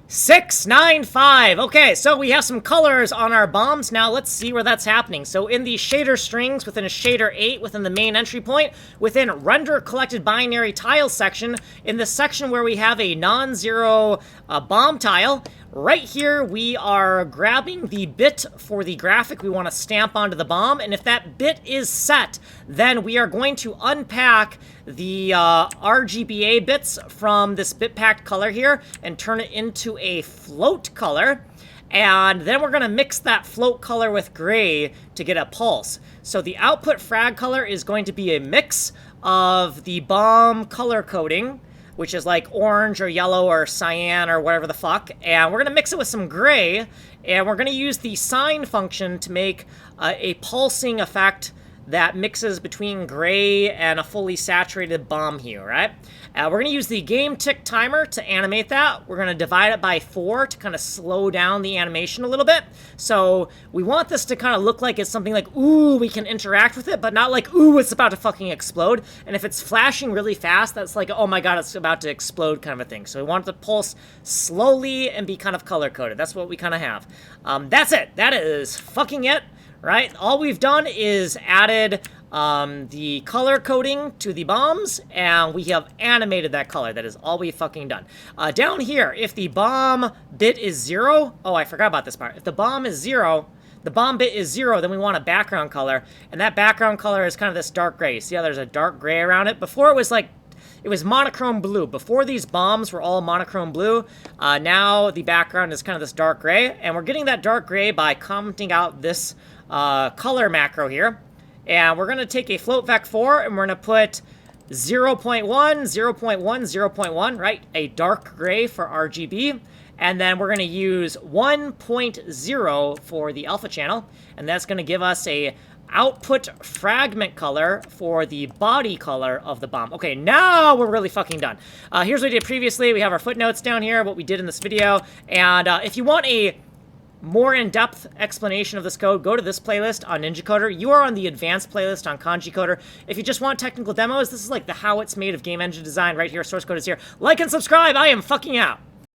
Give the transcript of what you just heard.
695. Okay, so we have some colors on our bombs. Now let's see where that's happening. So in the shader strings, within a shader 8, within the main entry point, within render collected binary tile section, in the section where we have a non-zero bomb tile, right here we are grabbing the bit for the graphic we want to stamp onto the bomb, and if that bit is set, then we are going to unpack the RGBA bits from this bit packed color here and turn it into a float color. And then we're going to mix that float color with gray to get a pulse. So the output frag color is going to be a mix of the bomb color coding, which is like orange or yellow or cyan or whatever the fuck. And we're going to mix it with some gray, and we're going to use the sine function to make a pulsing effect that mixes between gray and a fully saturated bomb hue, right? We're going to use the game tick timer to animate that. We're going to divide it by 4 to kind of slow down the animation a little bit. So we want this to kind of look like it's something like, ooh, we can interact with it, but not like, ooh, it's about to fucking explode. And if it's flashing really fast, that's like, oh my god, it's about to explode kind of a thing. So we want it to pulse slowly and be kind of color-coded. That's what we kind of have. That's it. That is fucking it. Right? All we've done is added the color coding to the bombs, and we have animated that color. That is all we've fucking done. Down here, if the bomb bit is 0, oh, I forgot about this part. If the bomb is 0, the bomb bit is 0, then we want a background color, and that background color is kind of this dark gray. See how there's a dark gray around it? Before it was like, it was monochrome blue. Before these bombs were all monochrome blue, now the background is kind of this dark gray, and we're getting that dark gray by commenting out this color macro here. And we're going to take a float vec4 and we're going to put 0.1, 0.1, 0.1, right? A dark gray for RGB. And then we're going to use 1.0 for the alpha channel. And that's going to give us a output fragment color for the body color of the bomb. Okay, now we're really fucking done. Here's what we did previously. We have our footnotes down here, what we did in this video. And if you want a more in-depth explanation of this code, go to this playlist on Ninja Coder. You are on the advanced playlist on Kanji Coder. If you just want technical demos, this is like the how it's made of game engine design right here. Source code is here. Like and subscribe. I am fucking out.